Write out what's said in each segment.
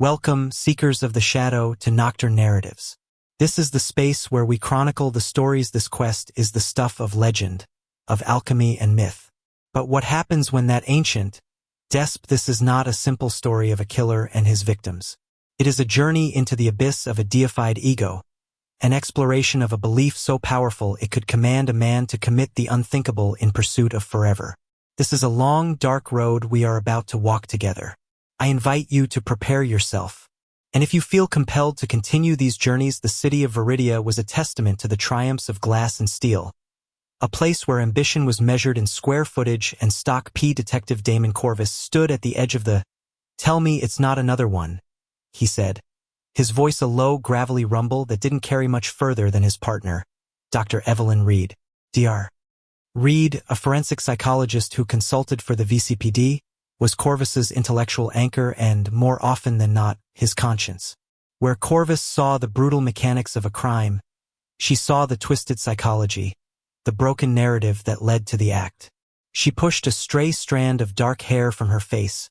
Welcome, seekers of the shadow, to Nocturne Narratives. This is the space where we chronicle the stories. This quest is the stuff of legend, of alchemy and myth. But what happens when that ancient this is not a simple story of a killer and his victims. It is a journey into the abyss of a deified ego, an exploration of a belief so powerful it could command a man to commit the unthinkable in pursuit of forever. This is a long, dark road we are about to walk together. I invite you to prepare yourself. And if you feel compelled to continue these journeys, the city of Viridia was a testament to the triumphs of glass and steel, a place where ambition was measured in square footage and stock. Detective Damon Corvus stood at the edge of the "Tell me it's not another one," he said, his voice a low, gravelly rumble that didn't carry much further than his partner, Dr. Evelyn Reed. Dr. Reed, a forensic psychologist who consulted for the VCPD, was Corvus's intellectual anchor and, more often than not, his conscience. Where Corvus saw the brutal mechanics of a crime, she saw the twisted psychology, the broken narrative that led to the act. She pushed a stray strand of dark hair from her face,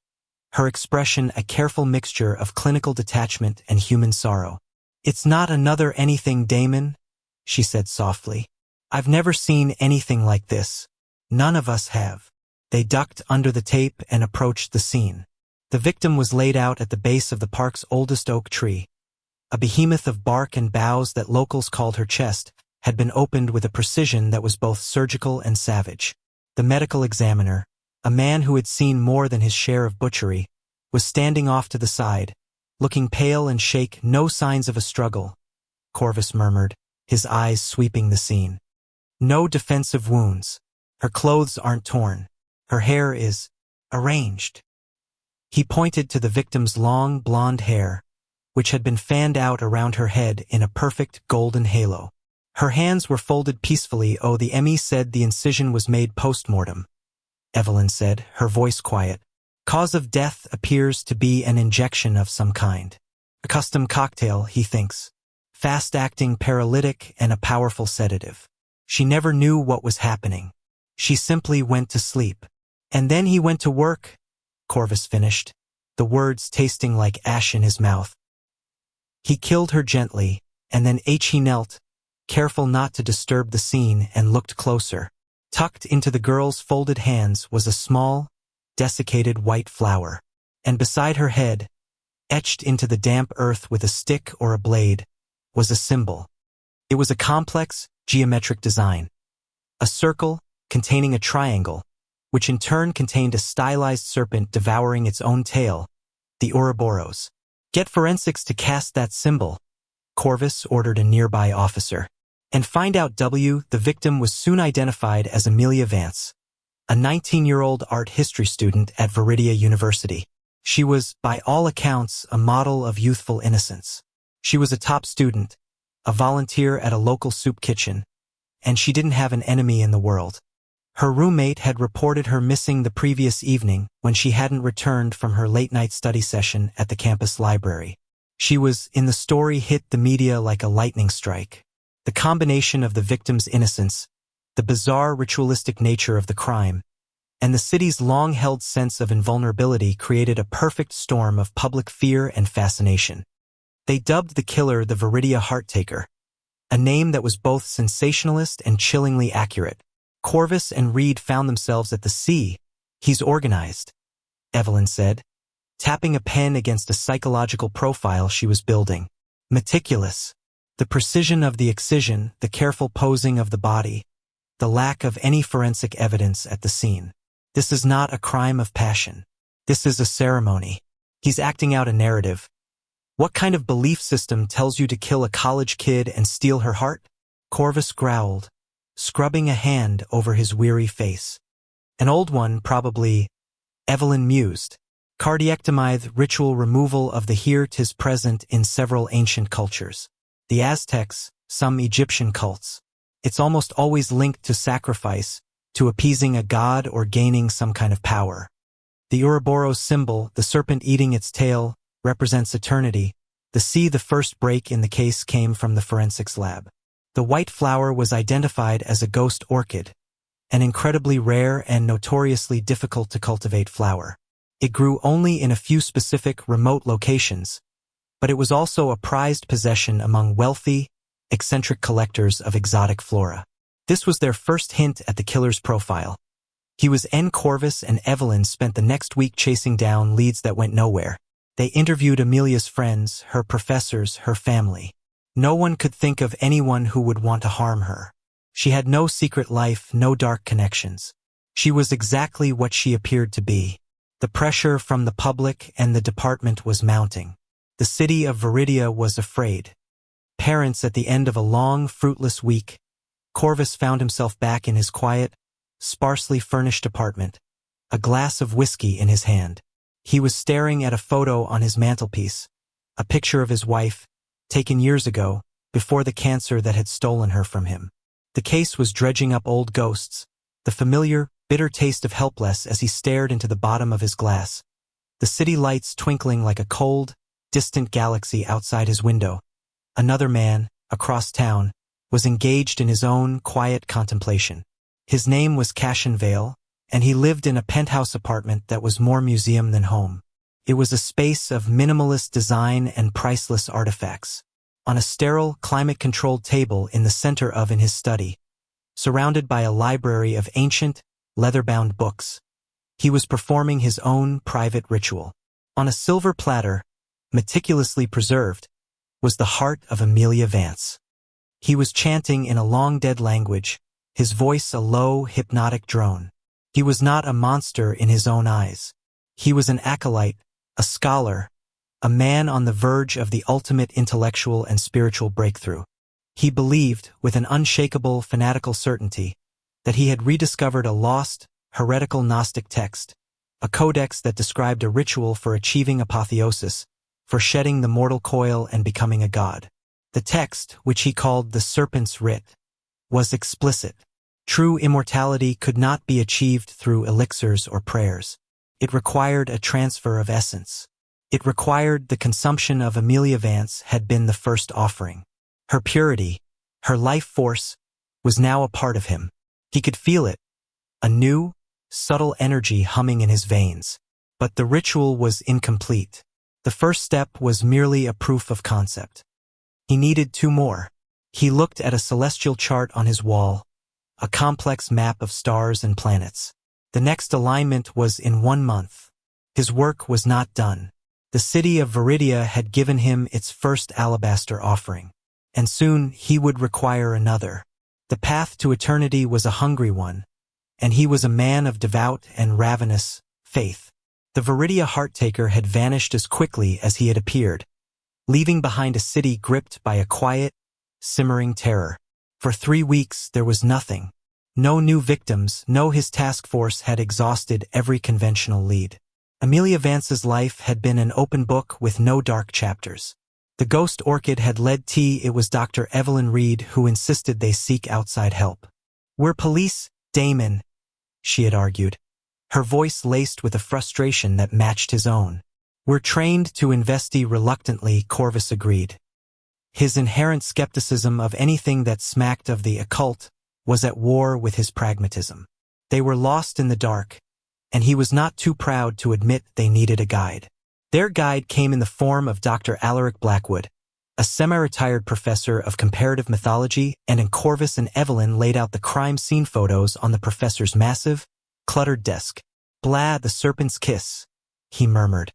her expression a careful mixture of clinical detachment and human sorrow. "It's not another anything, Damon," she said softly. "I've never seen anything like this. None of us have." They ducked under the tape and approached the scene. The victim was laid out at the base of the park's oldest oak tree. A behemoth of bark and boughs that locals called her chest had been opened with a precision that was both surgical and savage. The medical examiner, a man who had seen more than his share of butchery, was standing off to the side, looking pale and shake. "No signs of a struggle," Corvus murmured, his eyes sweeping the scene. "No defensive wounds. Her clothes aren't torn. Her hair is arranged." He pointed to the victim's long, blonde hair, which had been fanned out around her head in a perfect golden halo. Her hands were folded peacefully. "Oh, the ME said the incision was made post-mortem," Evelyn said, her voice quiet. "Cause of death appears to be an injection of some kind. A custom cocktail, he thinks. Fast-acting paralytic and a powerful sedative. She never knew what was happening. She simply went to sleep. And then he went to work," Corvus finished, the words tasting like ash in his mouth. "He killed her gently, and then he knelt, careful not to disturb the scene, and looked closer. Tucked into the girl's folded hands was a small, desiccated white flower. And beside her head, etched into the damp earth with a stick or a blade, was a symbol. It was a complex, geometric design. A circle containing a triangle, which in turn contained a stylized serpent devouring its own tail, the Ouroboros. "Get forensics to cast that symbol," Corvus ordered a nearby officer. "And find out the victim was soon identified as Amelia Vance, a 19-year-old art history student at Viridia University. She was, by all accounts, a model of youthful innocence. She was a top student, a volunteer at a local soup kitchen, and she didn't have an enemy in the world. Her roommate had reported her missing the previous evening when she hadn't returned from her late-night study session at the campus library. She was, in the story, hit the media like a lightning strike. The combination of the victim's innocence, the bizarre ritualistic nature of the crime, and the city's long-held sense of invulnerability created a perfect storm of public fear and fascination. They dubbed the killer the Viridia Hearttaker, a name that was both sensationalist and chillingly accurate. Corvus and Reed found themselves at the sea. "He's organized," Evelyn said, tapping a pen against a psychological profile she was building. "Meticulous. The precision of the excision, the careful posing of the body, the lack of any forensic evidence at the scene. This is not a crime of passion. This is a ceremony. He's acting out a narrative. What kind of belief system tells you to kill a college kid and steal her heart?" Corvus growled, scrubbing a hand over his weary face. "An old one, probably," Evelyn mused. "Cardiectomy, ritual removal of the here 'tis present in several ancient cultures. The Aztecs, some Egyptian cults. It's almost always linked to sacrifice, to appeasing a god or gaining some kind of power. The Ouroboros symbol, the serpent eating its tail, represents eternity. The first break in the case came from the forensics lab. The white flower was identified as a ghost orchid, an incredibly rare and notoriously difficult to cultivate flower. It grew only in a few specific, remote locations, but it was also a prized possession among wealthy, eccentric collectors of exotic flora. This was their first hint at the killer's profile. He was N. Corvus, and Evelyn spent the next week chasing down leads that went nowhere. They interviewed Amelia's friends, her professors, her family. No one could think of anyone who would want to harm her. She had no secret life, no dark connections. She was exactly what she appeared to be. The pressure from the public and the department was mounting. The city of Viridia was afraid. Parents, at the end of a long, fruitless week, Corvus found himself back in his quiet, sparsely furnished apartment, a glass of whiskey in his hand. He was staring at a photo on his mantelpiece, a picture of his wife, taken years ago, before the cancer that had stolen her from him. The case was dredging up old ghosts, the familiar, bitter taste of helpless as he stared into the bottom of his glass, the city lights twinkling like a cold, distant galaxy outside his window. Another man, across town, was engaged in his own quiet contemplation. His name was Cashin Vale, and he lived in a penthouse apartment that was more museum than home. It was a space of minimalist design and priceless artifacts. On a sterile, climate-controlled table in the center of his study, surrounded by a library of ancient, leather-bound books, he was performing his own private ritual. On a silver platter, meticulously preserved, was the heart of Amelia Vance. He was chanting in a long-dead language, his voice a low, hypnotic drone. He was not a monster in his own eyes. He was an acolyte, a scholar, a man on the verge of the ultimate intellectual and spiritual breakthrough. He believed, with an unshakable, fanatical certainty, that he had rediscovered a lost, heretical Gnostic text, a codex that described a ritual for achieving apotheosis, for shedding the mortal coil and becoming a god. The text, which he called the Serpent's Writ, was explicit. True immortality could not be achieved through elixirs or prayers. It required a transfer of essence. It required the consumption of Amelia Vance had been the first offering. Her purity, her life force, was now a part of him. He could feel it, a new, subtle energy humming in his veins. But the ritual was incomplete. The first step was merely a proof of concept. He needed two more. He looked at a celestial chart on his wall, a complex map of stars and planets. The next alignment was in 1 month. His work was not done. The city of Viridia had given him its first alabaster offering, and soon he would require another. The path to eternity was a hungry one, and he was a man of devout and ravenous faith. The Viridia heart-taker had vanished as quickly as he had appeared, leaving behind a city gripped by a quiet, simmering terror. For 3 weeks there was nothing. No new victims, his task force had exhausted every conventional lead. Amelia Vance's life had been an open book with no dark chapters. The ghost orchid had led it was Dr. Evelyn Reed who insisted they seek outside help. "We're police, Damon," she had argued, her voice laced with a frustration that matched his own. "We're trained to investigate." Reluctantly, Corvus agreed. His inherent skepticism of anything that smacked of the occult was at war with his pragmatism. They were lost in the dark, and he was not too proud to admit they needed a guide. Their guide came in the form of Dr. Alaric Blackwood, a semi-retired professor of comparative mythology, and Corvus and Evelyn laid out the crime scene photos on the professor's massive, cluttered desk. "Blah, the serpent's kiss," he murmured,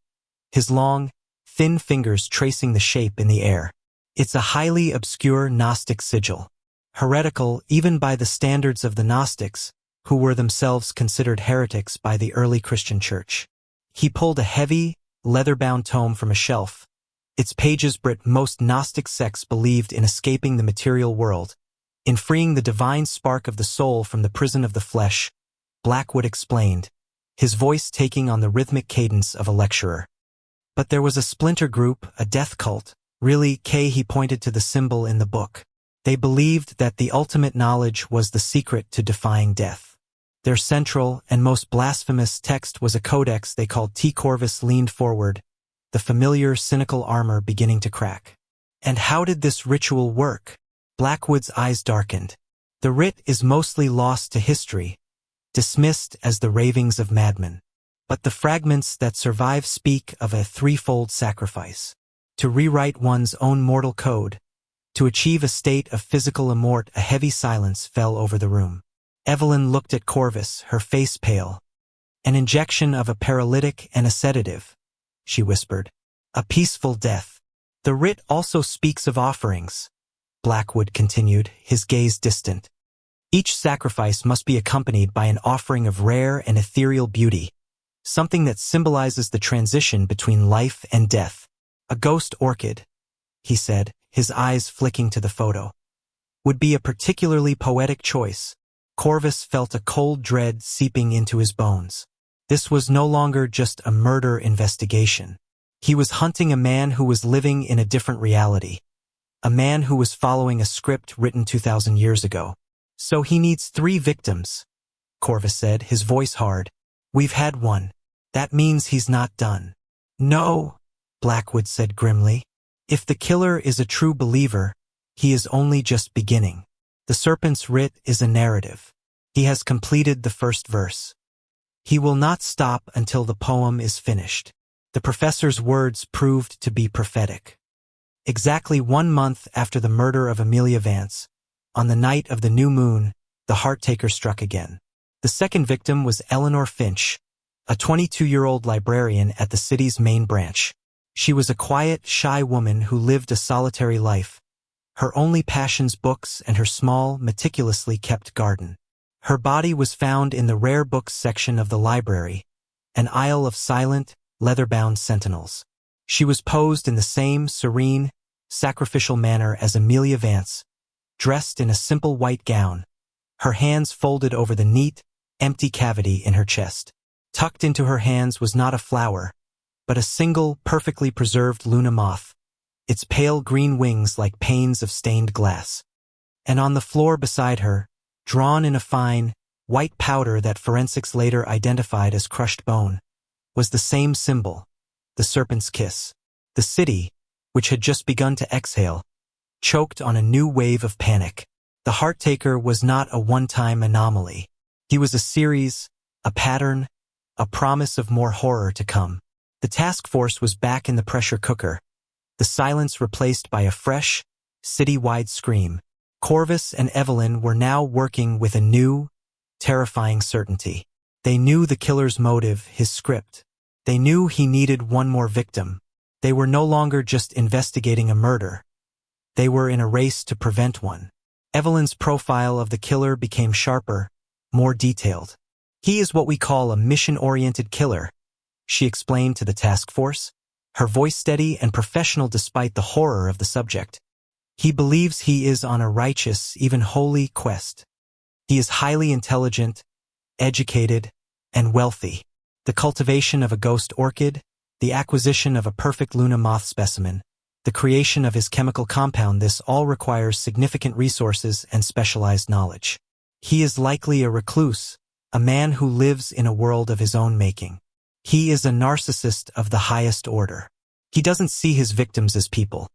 his long, thin fingers tracing the shape in the air. "It's a highly obscure Gnostic sigil, heretical even by the standards of the Gnostics, who were themselves considered heretics by the early Christian church." He pulled a heavy, leather-bound tome from a shelf. Its pages brit most Gnostic sects believed in escaping the material world, in freeing the divine spark of the soul from the prison of the flesh, Blackwood explained, his voice taking on the rhythmic cadence of a lecturer. But there was a splinter group, a death cult. Really, he pointed to the symbol in the book. They believed that the ultimate knowledge was the secret to defying death. Their central and most blasphemous text was a codex they called Corvus leaned forward, the familiar cynical armor beginning to crack. "And how did this ritual work?" Blackwood's eyes darkened. "The writ is mostly lost to history, dismissed as the ravings of madmen. but the fragments that survive speak of a threefold sacrifice. To rewrite one's own mortal code, to achieve a state of physical immort. A heavy silence fell over the room. Evelyn looked at Corvus, her face pale. An injection of a paralytic and a sedative, she whispered. A peaceful death. The writ also speaks of offerings, Blackwood continued, his gaze distant. Each sacrifice must be accompanied by an offering of rare and ethereal beauty, something that symbolizes the transition between life and death. A ghost orchid, he said, his eyes flicking to the photo, would be a particularly poetic choice. Corvus felt a cold dread seeping into his bones. This was no longer just a murder investigation. He was hunting a man who was living in a different reality, a man who was following a script written 2,000 years ago. So he needs 3 victims, Corvus said, his voice hard. We've had one. That means he's not done. No, Blackwood said grimly. If the killer is a true believer, he is only just beginning. The serpent's writ is a narrative. He has completed the first verse. He will not stop until the poem is finished. The professor's words proved to be prophetic. Exactly 1 month after the murder of Amelia Vance, on the night of the new moon, the heart-taker struck again. The second victim was Eleanor Finch, a 22-year-old librarian at the city's main branch. She was a quiet, shy woman who lived a solitary life, her only passions books and her small, meticulously kept garden. Her body was found in the rare books section of the library, an aisle of silent, leather-bound sentinels. She was posed in the same serene, sacrificial manner as Amelia Vance, dressed in a simple white gown, her hands folded over the neat, empty cavity in her chest. Tucked into her hands was not a flower, but a single, perfectly preserved Luna moth, its pale green wings like panes of stained glass. And on the floor beside her, drawn in a fine, white powder that forensics later identified as crushed bone, was the same symbol, the serpent's kiss. The city, which had just begun to exhale, choked on a new wave of panic. The heart-taker was not a one-time anomaly. He was a series, a pattern, a promise of more horror to come. The task force was back in the pressure cooker, the silence replaced by a fresh, city-wide scream. Corvus and Evelyn were now working with a new, terrifying certainty. They knew the killer's motive, his script. They knew he needed one more victim. They were no longer just investigating a murder. They were in a race to prevent one. Evelyn's profile of the killer became sharper, more detailed. He is what we call a mission-oriented killer, she explained to the task force, her voice steady and professional despite the horror of the subject. He believes he is on a righteous, even holy quest. He is highly intelligent, educated, and wealthy. The cultivation of a ghost orchid, the acquisition of a perfect Luna moth specimen, the creation of his chemical compound, this all requires significant resources and specialized knowledge. He is likely a recluse, a man who lives in a world of his own making. He is a narcissist of the highest order. He doesn't see his victims as people.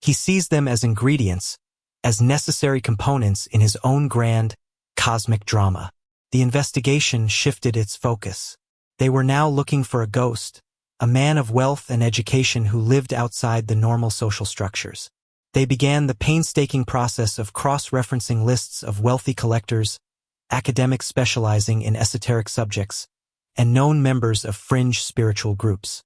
He sees them as ingredients, as necessary components in his own grand, cosmic drama. The investigation shifted its focus. They were now looking for a ghost, a man of wealth and education who lived outside the normal social structures. They began the painstaking process of cross-referencing lists of wealthy collectors, academics specializing in esoteric subjects, and known members of fringe spiritual groups.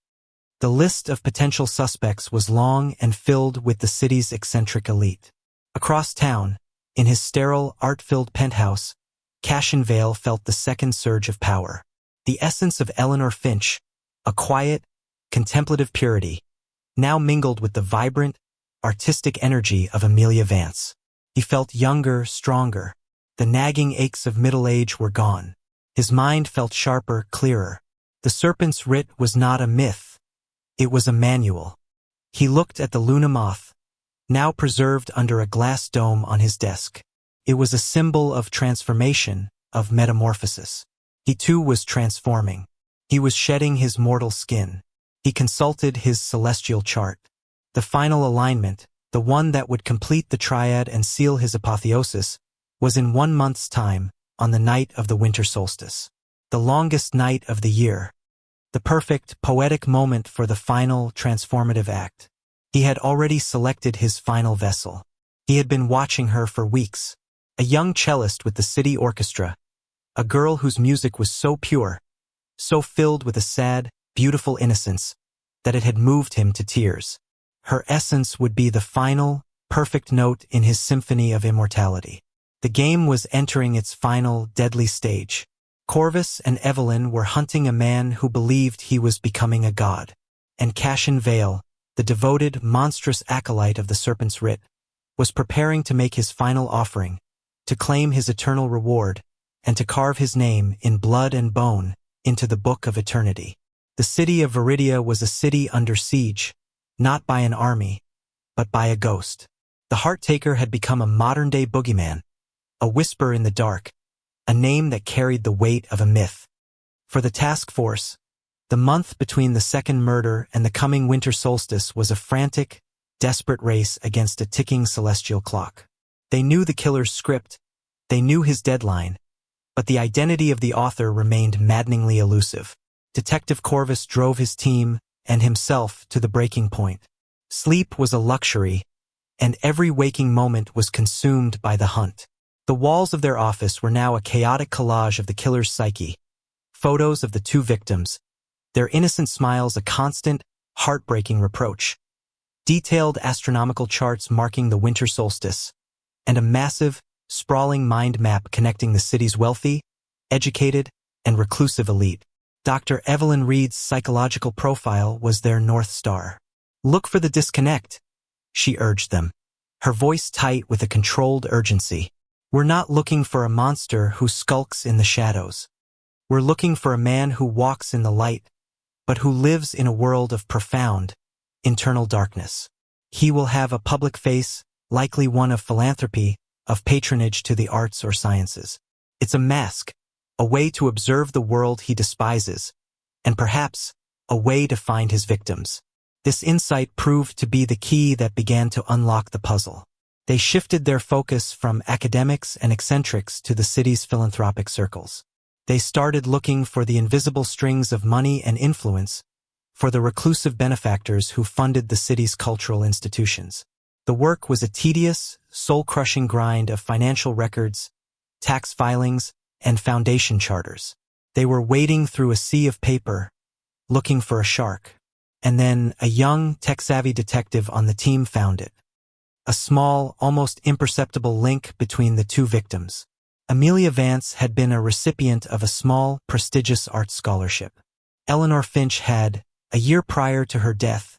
The list of potential suspects was long and filled with the city's eccentric elite. Across town, in his sterile, art-filled penthouse, Cashin Vale felt the second surge of power. The essence of Eleanor Finch, a quiet, contemplative purity, now mingled with the vibrant, artistic energy of Amelia Vance. He felt younger, stronger. The nagging aches of middle age were gone. His mind felt sharper, clearer. The serpent's writ was not a myth. It was a manual. He looked at the Luna moth, now preserved under a glass dome on his desk. It was a symbol of transformation, of metamorphosis. He too was transforming. He was shedding his mortal skin. He consulted his celestial chart. The final alignment, the one that would complete the triad and seal his apotheosis, was in 1 month's time, on the night of the winter solstice. The longest night of the year. The perfect, poetic moment for the final, transformative act. He had already selected his final vessel. He had been watching her for weeks. A young cellist with the city orchestra. A girl whose music was so pure, so filled with a sad, beautiful innocence, that it had moved him to tears. Her essence would be the final, perfect note in his symphony of immortality. The game was entering its final, deadly stage. Corvus and Evelyn were hunting a man who believed he was becoming a god. And Cassian Vale, the devoted, monstrous acolyte of the Serpent's Writ, was preparing to make his final offering, to claim his eternal reward, and to carve his name in blood and bone into the book of eternity. The city of Viridia was a city under siege, not by an army, but by a ghost. The Hearttaker had become a modern-day boogeyman, a whisper in the dark, a name that carried the weight of a myth. For the task force, the month between the second murder and the coming winter solstice was a frantic, desperate race against a ticking celestial clock. They knew the killer's script, they knew his deadline, but the identity of the author remained maddeningly elusive. Detective Corvus drove his team and himself to the breaking point. Sleep was a luxury, and every waking moment was consumed by the hunt. The walls of their office were now a chaotic collage of the killer's psyche, photos of the two victims, their innocent smiles a constant, heartbreaking reproach, detailed astronomical charts marking the winter solstice, and a massive, sprawling mind map connecting the city's wealthy, educated, and reclusive elite. Dr. Evelyn Reed's psychological profile was their North Star. "Look for the disconnect," she urged them, her voice tight with a controlled urgency. "We're not looking for a monster who skulks in the shadows. We're looking for a man who walks in the light, but who lives in a world of profound, internal darkness. He will have a public face, likely one of philanthropy, of patronage to the arts or sciences. It's a mask, a way to observe the world he despises, and perhaps a way to find his victims." This insight proved to be the key that began to unlock the puzzle. They shifted their focus from academics and eccentrics to the city's philanthropic circles. They started looking for the invisible strings of money and influence, for the reclusive benefactors who funded the city's cultural institutions. The work was a tedious, soul-crushing grind of financial records, tax filings, and foundation charters. They were wading through a sea of paper, looking for a shark. And then a young, tech-savvy detective on the team found it. A small, almost imperceptible link between the two victims. Amelia Vance had been a recipient of a small, prestigious art scholarship. Eleanor Finch had, a year prior to her death,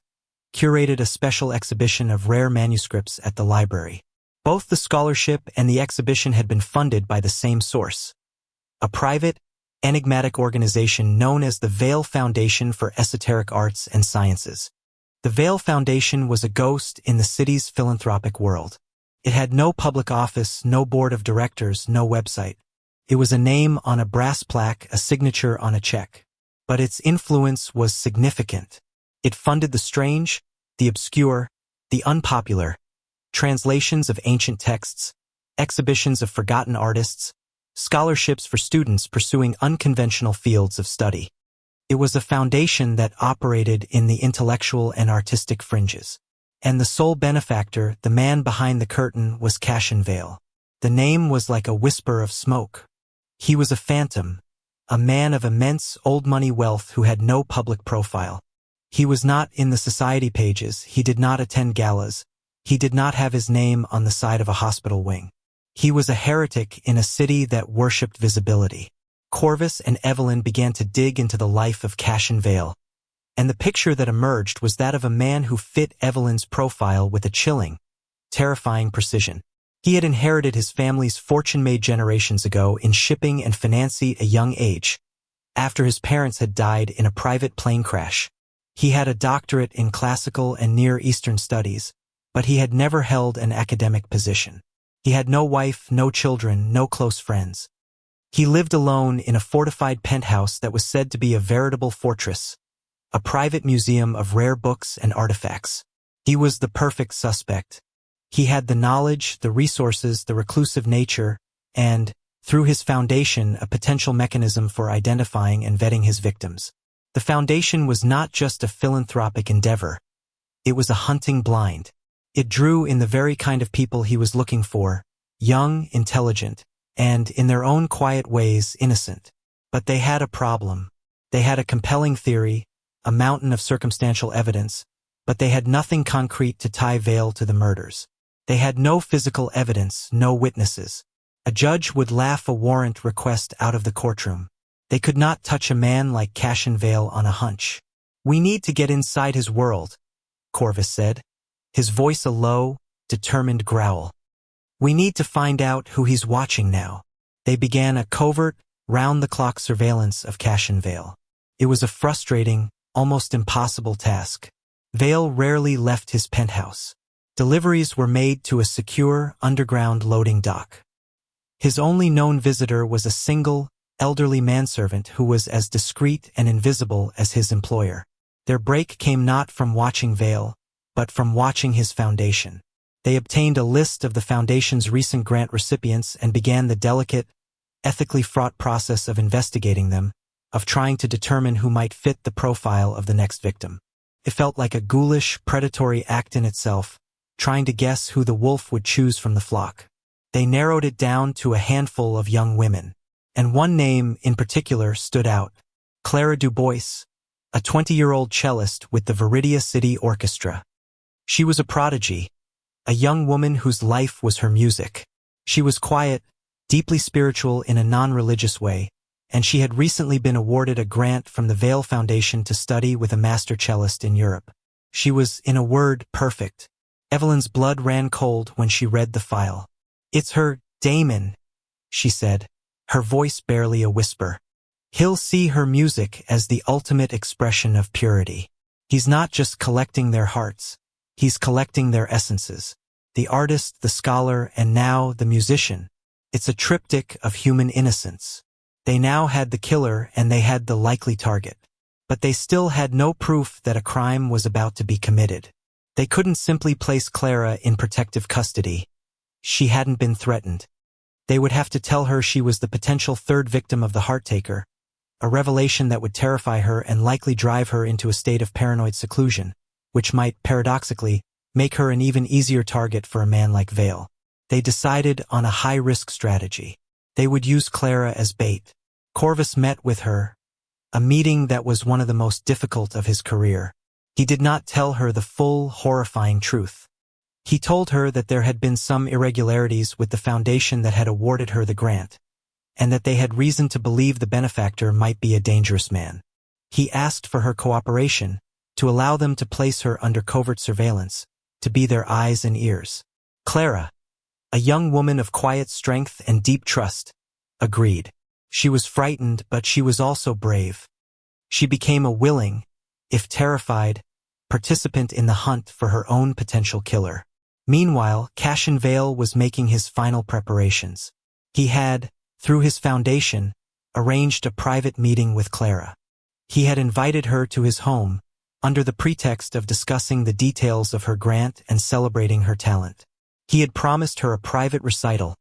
curated a special exhibition of rare manuscripts at the library. Both the scholarship and the exhibition had been funded by the same source, a private, enigmatic organization known as the Vale Foundation for Esoteric Arts and Sciences. The Vale Foundation was a ghost in the city's philanthropic world. It had no public office, no board of directors, no website. It was a name on a brass plaque, a signature on a check. But its influence was significant. It funded the strange, the obscure, the unpopular, translations of ancient texts, exhibitions of forgotten artists, scholarships for students pursuing unconventional fields of study. It was a foundation that operated in the intellectual and artistic fringes. And the sole benefactor, the man behind the curtain, was Cassian Vale. The name was like a whisper of smoke. He was a phantom, a man of immense old-money wealth who had no public profile. He was not in the society pages, he did not attend galas, he did not have his name on the side of a hospital wing. He was a heretic in a city that worshipped visibility. Corvus and Evelyn began to dig into the life of Cassian Vale, and the picture that emerged was that of a man who fit Evelyn's profile with a chilling, terrifying precision. He had inherited his family's fortune made generations ago in shipping and finance at a young age, after his parents had died in a private plane crash. He had a doctorate in classical and Near Eastern studies, but he had never held an academic position. He had no wife, no children, no close friends. He lived alone in a fortified penthouse that was said to be a veritable fortress, a private museum of rare books and artifacts. He was the perfect suspect. He had the knowledge, the resources, the reclusive nature, and, through his foundation, a potential mechanism for identifying and vetting his victims. The foundation was not just a philanthropic endeavor. It was a hunting blind. It drew in the very kind of people he was looking for, young, intelligent, and, in their own quiet ways, innocent. But they had a problem. They had a compelling theory, a mountain of circumstantial evidence, but they had nothing concrete to tie Vale to the murders. They had no physical evidence, no witnesses. A judge would laugh a warrant request out of the courtroom. They could not touch a man like Cassian Vale on a hunch. "We need to get inside his world," Corvus said, his voice a low, determined growl. "We need to find out who he's watching now." They began a covert, round-the-clock surveillance of Cassian Vale. It was a frustrating, almost impossible task. Vale rarely left his penthouse. Deliveries were made to a secure, underground loading dock. His only known visitor was a single, elderly manservant who was as discreet and invisible as his employer. Their break came not from watching Vale, but from watching his foundation. They obtained a list of the foundation's recent grant recipients and began the delicate, ethically fraught process of investigating them, of trying to determine who might fit the profile of the next victim. It felt like a ghoulish, predatory act in itself, trying to guess who the wolf would choose from the flock. They narrowed it down to a handful of young women, and one name in particular stood out: Clara Dubois, a 20-year-old cellist with the Viridia City Orchestra. She was a prodigy, a young woman whose life was her music. She was quiet, deeply spiritual in a non-religious way, and she had recently been awarded a grant from the Vale Foundation to study with a master cellist in Europe. She was, in a word, perfect. Evelyn's blood ran cold when she read the file. "It's her, Damon," she said, her voice barely a whisper. "He'll see her music as the ultimate expression of purity. He's not just collecting their hearts, he's collecting their essences. The artist, the scholar, and now the musician. It's a triptych of human innocence." They now had the killer and they had the likely target. But they still had no proof that a crime was about to be committed. They couldn't simply place Clara in protective custody. She hadn't been threatened. They would have to tell her she was the potential third victim of the Hearttaker, a revelation that would terrify her and likely drive her into a state of paranoid seclusion, which might, paradoxically, make her an even easier target for a man like Vale. They decided on a high-risk strategy. They would use Clara as bait. Corvus met with her, a meeting that was one of the most difficult of his career. He did not tell her the full, horrifying truth. He told her that there had been some irregularities with the foundation that had awarded her the grant, and that they had reason to believe the benefactor might be a dangerous man. He asked for her cooperation, to allow them to place her under covert surveillance, to be their eyes and ears. Clara, a young woman of quiet strength and deep trust, agreed. She was frightened, but she was also brave. She became a willing, if terrified, participant in the hunt for her own potential killer. Meanwhile, Cassian Vale was making his final preparations. He had, through his foundation, arranged a private meeting with Clara. He had invited her to his home, under the pretext of discussing the details of her grant and celebrating her talent. He had promised her a private recital,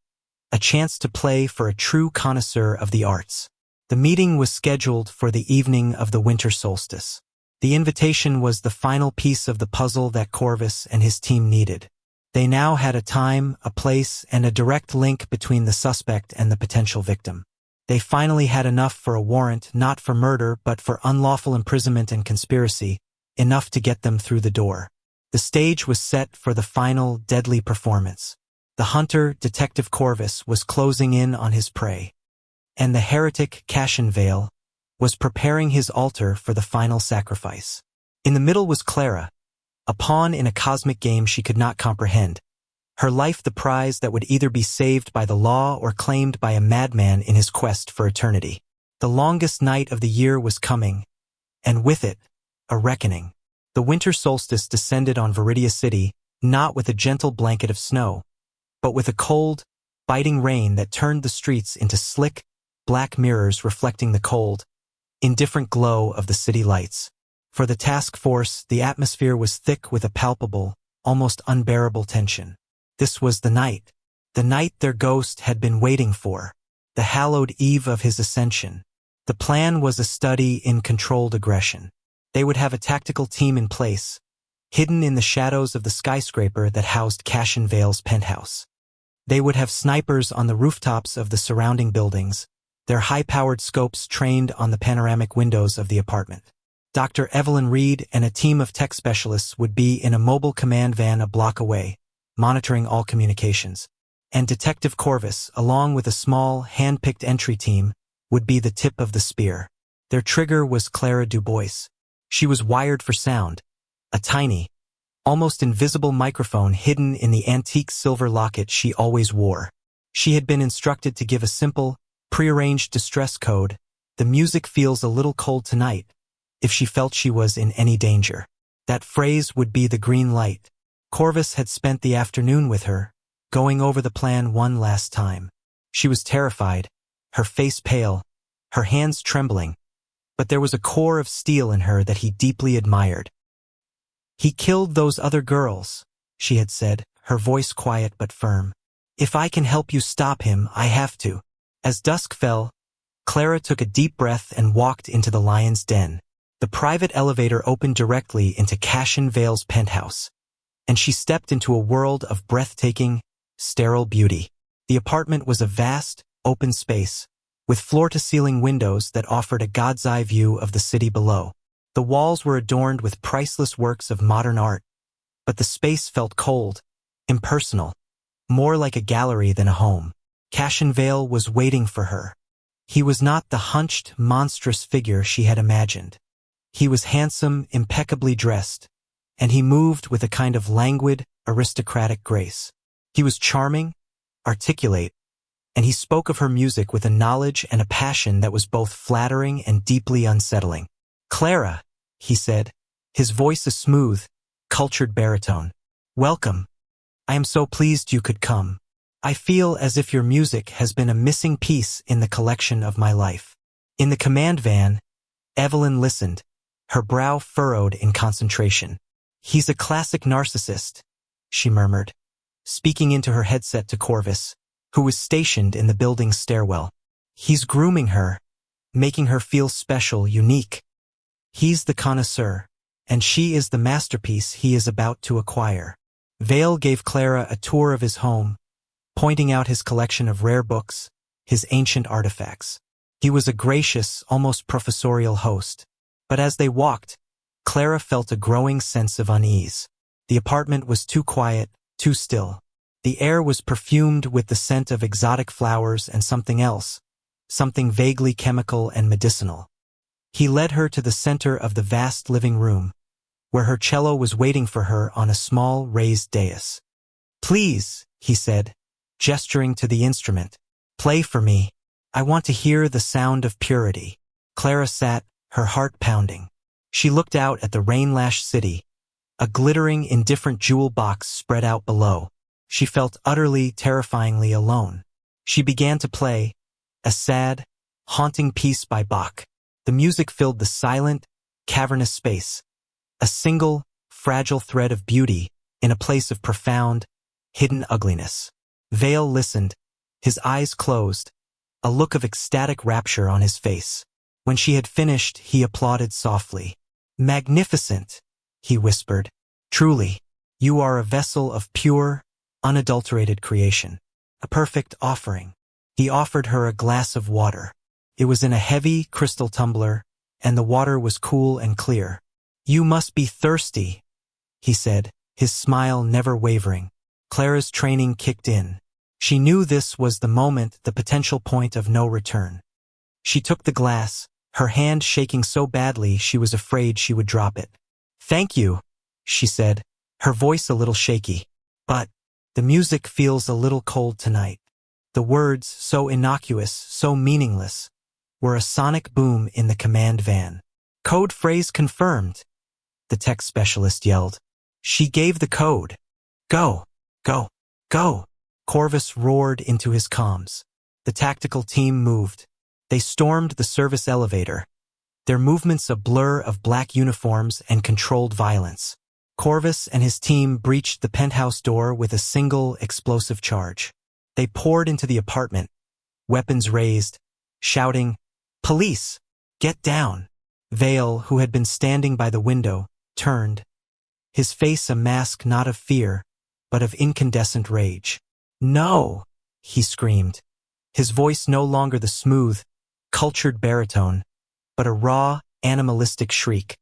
a chance to play for a true connoisseur of the arts. The meeting was scheduled for the evening of the winter solstice. The invitation was the final piece of the puzzle that Corvus and his team needed. They now had a time, a place, and a direct link between the suspect and the potential victim. They finally had enough for a warrant, not for murder but for unlawful imprisonment and conspiracy, enough to get them through the door. The stage was set for the final, deadly performance. The hunter, Detective Corvus, was closing in on his prey, and the heretic, Cassian Vale, was preparing his altar for the final sacrifice. In the middle was Clara, a pawn in a cosmic game she could not comprehend, her life the prize that would either be saved by the law or claimed by a madman in his quest for eternity. The longest night of the year was coming, and with it, a reckoning. The winter solstice descended on Viridia City, not with a gentle blanket of snow, but with a cold, biting rain that turned the streets into slick, black mirrors reflecting the cold, indifferent glow of the city lights. For the task force, the atmosphere was thick with a palpable, almost unbearable tension. This was the night their ghost had been waiting for, the hallowed eve of his ascension. The plan was a study in controlled aggression. They would have a tactical team in place, hidden in the shadows of the skyscraper that housed Cashin Vale's penthouse. They would have snipers on the rooftops of the surrounding buildings, their high-powered scopes trained on the panoramic windows of the apartment. Dr. Evelyn Reed and a team of tech specialists would be in a mobile command van a block away, monitoring all communications. And Detective Corvus, along with a small, hand-picked entry team, would be the tip of the spear. Their trigger was Clara Dubois. She was wired for sound, a tiny, almost invisible microphone hidden in the antique silver locket she always wore. She had been instructed to give a simple, prearranged distress code, "The music feels a little cold tonight," if she felt she was in any danger. That phrase would be the green light. Corvus had spent the afternoon with her, going over the plan one last time. She was terrified, her face pale, her hands trembling, but there was a core of steel in her that he deeply admired. "He killed those other girls," she had said, her voice quiet but firm. "If I can help you stop him, I have to." As dusk fell, Clara took a deep breath and walked into the lion's den. The private elevator opened directly into Cashin Vale's penthouse, and she stepped into a world of breathtaking, sterile beauty. The apartment was a vast, open space, with floor-to-ceiling windows that offered a god's-eye view of the city below. The walls were adorned with priceless works of modern art, but the space felt cold, impersonal, more like a gallery than a home. Cashin Vale was waiting for her. He was not the hunched, monstrous figure she had imagined. He was handsome, impeccably dressed, and he moved with a kind of languid, aristocratic grace. He was charming, articulate, and he spoke of her music with a knowledge and a passion that was both flattering and deeply unsettling. "Clara," he said, his voice a smooth, cultured baritone. "Welcome. I am so pleased you could come. I feel as if your music has been a missing piece in the collection of my life." In the command van, Evelyn listened, her brow furrowed in concentration. "He's a classic narcissist," she murmured, speaking into her headset to Corvus, who was stationed in the building's stairwell. "He's grooming her, making her feel special, unique. He's the connoisseur, and she is the masterpiece he is about to acquire." Vale gave Clara a tour of his home, pointing out his collection of rare books, his ancient artifacts. He was a gracious, almost professorial host. But as they walked, Clara felt a growing sense of unease. The apartment was too quiet, too still. The air was perfumed with the scent of exotic flowers and something else, something vaguely chemical and medicinal. He led her to the center of the vast living room, where her cello was waiting for her on a small raised dais. "Please," he said, gesturing to the instrument, "play for me. I want to hear the sound of purity." Clara sat, her heart pounding. She looked out at the rain-lashed city, a glittering, indifferent jewel box spread out below. She felt utterly, terrifyingly alone. She began to play, a sad, haunting piece by Bach. The music filled the silent, cavernous space, a single, fragile thread of beauty in a place of profound, hidden ugliness. Vale listened, his eyes closed, a look of ecstatic rapture on his face. When she had finished, he applauded softly. "Magnificent," he whispered. "Truly, you are a vessel of pure, unadulterated creation. A perfect offering." He offered her a glass of water. It was in a heavy, crystal tumbler, and the water was cool and clear. "You must be thirsty," he said, his smile never wavering. Clara's training kicked in. She knew this was the moment, the potential point of no return. She took the glass, her hand shaking so badly she was afraid she would drop it. "Thank you," she said, her voice a little shaky. "But the music feels a little cold tonight." The words, so innocuous, so meaningless, were a sonic boom in the command van. "Code phrase confirmed," the tech specialist yelled. She gave the code. "Go, go, go," Corvus roared into his comms. The tactical team moved. They stormed the service elevator, their movements a blur of black uniforms and controlled violence. Corvus and his team breached the penthouse door with a single explosive charge. They poured into the apartment, weapons raised, shouting, "Police! Get down!" Vale, who had been standing by the window, turned, his face a mask not of fear, but of incandescent rage. "No!" he screamed, his voice no longer the smooth, cultured baritone, but a raw, animalistic shriek.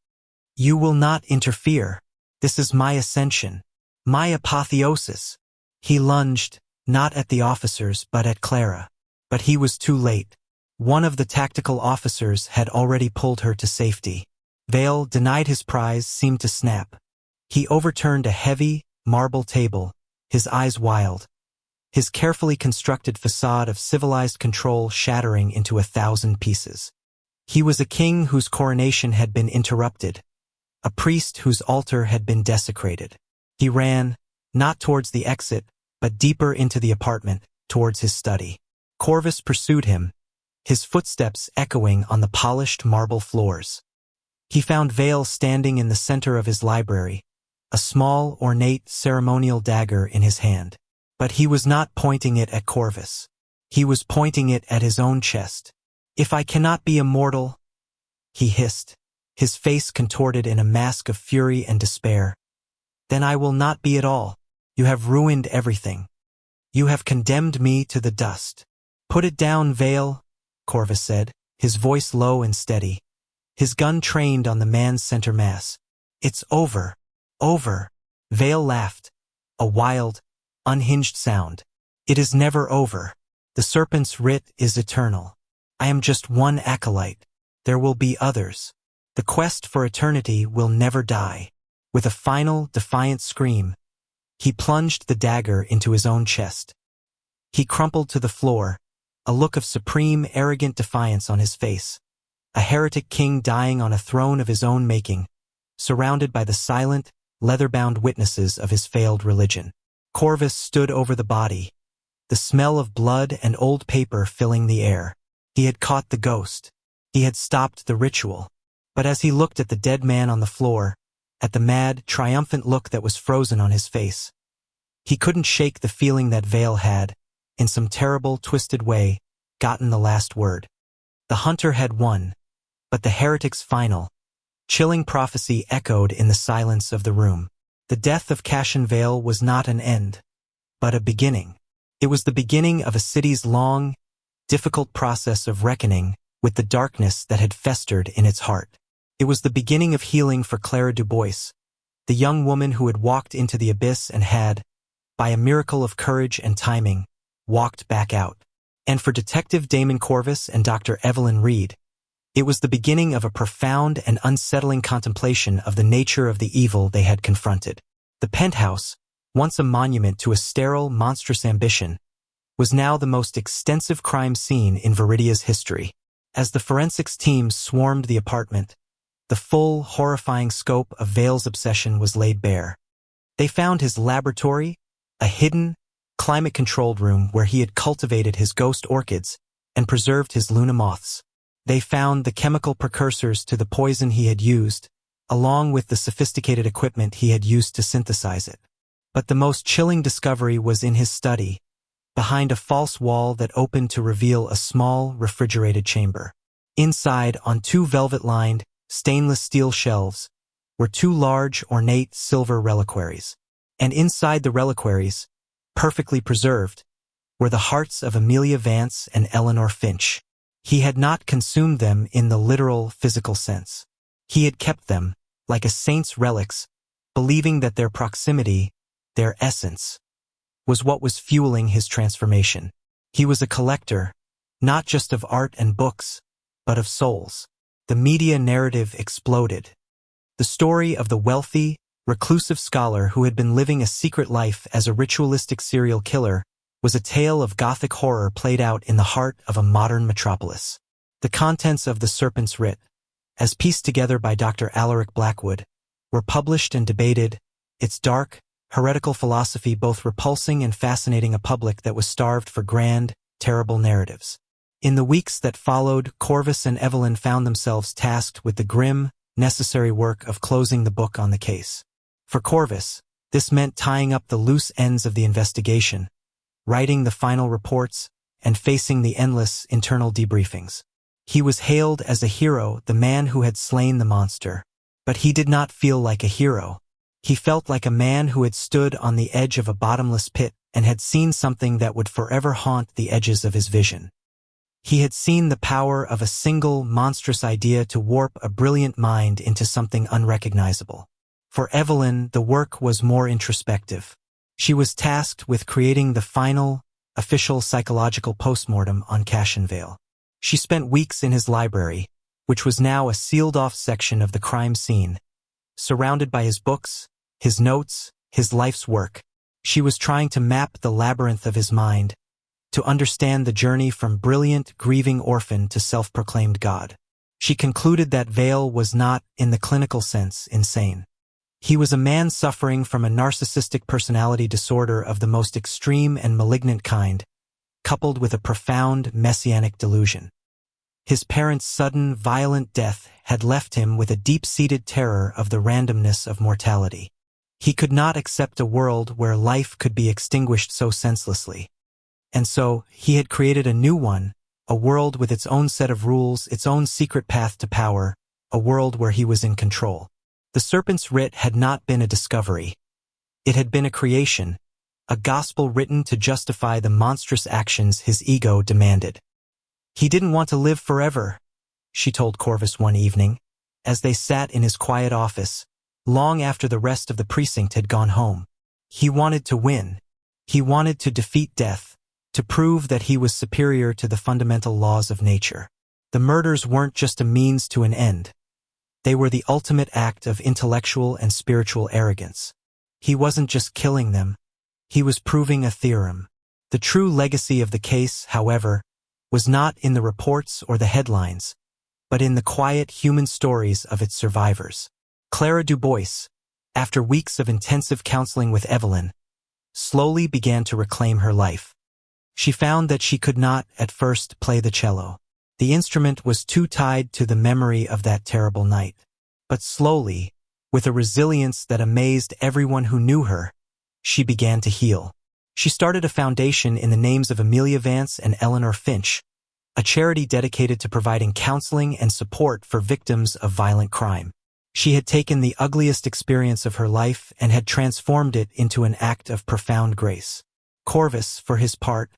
"You will not interfere. This is my ascension, my apotheosis." He lunged, not at the officers but at Clara. But he was too late. One of the tactical officers had already pulled her to safety. Vale, denied his prize, seemed to snap. He overturned a heavy, marble table, his eyes wild, his carefully constructed facade of civilized control shattering into 1,000 pieces. He was a king whose coronation had been interrupted, a priest whose altar had been desecrated. He ran, not towards the exit, but deeper into the apartment, towards his study. Corvus pursued him, his footsteps echoing on the polished marble floors. He found Vale standing in the center of his library, a small, ornate, ceremonial dagger in his hand. But he was not pointing it at Corvus. He was pointing it at his own chest. "If I cannot be immortal," he hissed, his face contorted in a mask of fury and despair, "then I will not be at all. You have ruined everything. You have condemned me to the dust." "Put it down, Vale," Corvus said, his voice low and steady, his gun trained on the man's center mass. "It's over. Over." Vale laughed, a wild, unhinged sound. "It is never over. The serpent's writ is eternal. I am just one acolyte. There will be others. The quest for eternity will never die." With a final, defiant scream, he plunged the dagger into his own chest. He crumpled to the floor, a look of supreme, arrogant defiance on his face. A heretic king dying on a throne of his own making, surrounded by the silent, leather-bound witnesses of his failed religion. Corvus stood over the body, the smell of blood and old paper filling the air. He had caught the ghost. He had stopped the ritual. But as he looked at the dead man on the floor, at the mad, triumphant look that was frozen on his face, he couldn't shake the feeling that Vale had, in some terrible, twisted way, gotten the last word. The hunter had won, but the heretic's final, chilling prophecy echoed in the silence of the room. The death of Cashin Vale was not an end, but a beginning. It was the beginning of a city's long, difficult process of reckoning with the darkness that had festered in its heart. It was the beginning of healing for Clara Dubois, the young woman who had walked into the abyss and had, by a miracle of courage and timing, walked back out. And for Detective Damon Corvus and Dr. Evelyn Reed, it was the beginning of a profound and unsettling contemplation of the nature of the evil they had confronted. The penthouse, once a monument to a sterile, monstrous ambition, was now the most extensive crime scene in Viridia's history. As the forensics team swarmed the apartment, the full, horrifying scope of Vale's obsession was laid bare. They found his laboratory, a hidden, climate-controlled room where he had cultivated his ghost orchids and preserved his Luna moths. They found the chemical precursors to the poison he had used, along with the sophisticated equipment he had used to synthesize it. But the most chilling discovery was in his study, behind a false wall that opened to reveal a small, refrigerated chamber. Inside, on two velvet-lined, stainless steel shelves, were two large, ornate silver reliquaries. And inside the reliquaries, perfectly preserved, were the hearts of Amelia Vance and Eleanor Finch. He had not consumed them in the literal, physical sense. He had kept them, like a saint's relics, believing that their proximity, their essence, was what was fueling his transformation. He was a collector, not just of art and books, but of souls. The media narrative exploded. The story of the wealthy, reclusive scholar who had been living a secret life as a ritualistic serial killer was a tale of Gothic horror played out in the heart of a modern metropolis. The contents of The Serpent's Writ, as pieced together by Dr. Alaric Blackwood, were published and debated, its dark, heretical philosophy both repulsing and fascinating a public that was starved for grand, terrible narratives. In the weeks that followed, Corvus and Evelyn found themselves tasked with the grim, necessary work of closing the book on the case. For Corvus, this meant tying up the loose ends of the investigation, writing the final reports, and facing the endless internal debriefings. He was hailed as a hero, the man who had slain the monster. But he did not feel like a hero. He felt like a man who had stood on the edge of a bottomless pit and had seen something that would forever haunt the edges of his vision. He had seen the power of a single monstrous idea to warp a brilliant mind into something unrecognizable. For Evelyn, the work was more introspective. She was tasked with creating the final, official psychological postmortem on Cashin Vale. She spent weeks in his library, which was now a sealed-off section of the crime scene, surrounded by his books, his notes, his life's work. She was trying to map the labyrinth of his mind, to understand the journey from brilliant, grieving orphan to self-proclaimed god. She concluded that Vale was not, in the clinical sense, insane. He was a man suffering from a narcissistic personality disorder of the most extreme and malignant kind, coupled with a profound messianic delusion. His parents' sudden, violent death had left him with a deep-seated terror of the randomness of mortality. He could not accept a world where life could be extinguished so senselessly. And so, he had created a new one, a world with its own set of rules, its own secret path to power, a world where he was in control. The serpent's writ had not been a discovery. It had been a creation, a gospel written to justify the monstrous actions his ego demanded. He didn't want to live forever, she told Corvus one evening, as they sat in his quiet office, long after the rest of the precinct had gone home. He wanted to win. He wanted to defeat death, to prove that he was superior to the fundamental laws of nature. The murders weren't just a means to an end. They were the ultimate act of intellectual and spiritual arrogance. He wasn't just killing them. He was proving a theorem. The true legacy of the case, however, was not in the reports or the headlines, but in the quiet human stories of its survivors. Clara Dubois, after weeks of intensive counseling with Evelyn, slowly began to reclaim her life. She found that she could not, at first, play the cello. The instrument was too tied to the memory of that terrible night. But slowly, with a resilience that amazed everyone who knew her, she began to heal. She started a foundation in the names of Amelia Vance and Eleanor Finch, a charity dedicated to providing counseling and support for victims of violent crime. She had taken the ugliest experience of her life and had transformed it into an act of profound grace. Corvus, for his part,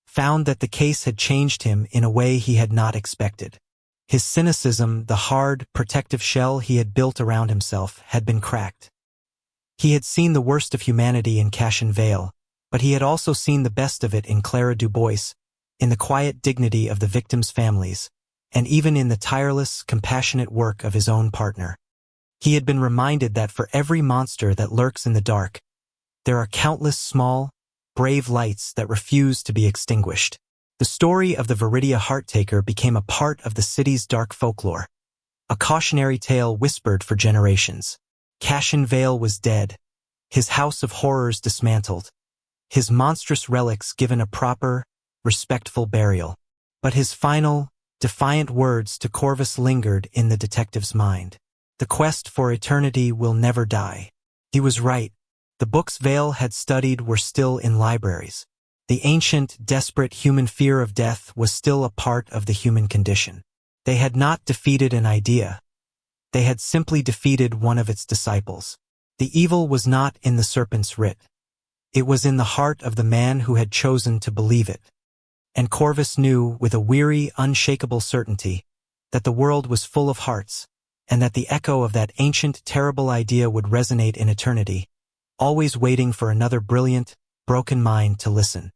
found that the case had changed him in a way he had not expected. His cynicism, the hard, protective shell he had built around himself, had been cracked. He had seen the worst of humanity in Cashin Vale, but he had also seen the best of it in Clara Dubois, in the quiet dignity of the victims' families, and even in the tireless, compassionate work of his own partner. He had been reminded that for every monster that lurks in the dark, there are countless small, brave lights that refuse to be extinguished. The story of the Viridia Hearttaker became a part of the city's dark folklore, a cautionary tale whispered for generations. Cashin Vale was dead, his house of horrors dismantled, his monstrous relics given a proper, respectful burial. But his final, defiant words to Corvus lingered in the detective's mind. The quest for eternity will never die. He was right. The books Vale had studied were still in libraries. The ancient, desperate human fear of death was still a part of the human condition. They had not defeated an idea. They had simply defeated one of its disciples. The evil was not in the serpent's writ. It was in the heart of the man who had chosen to believe it. And Corvus knew, with a weary, unshakable certainty, that the world was full of hearts, and that the echo of that ancient, terrible idea would resonate in eternity, always waiting for another brilliant, broken mind to listen.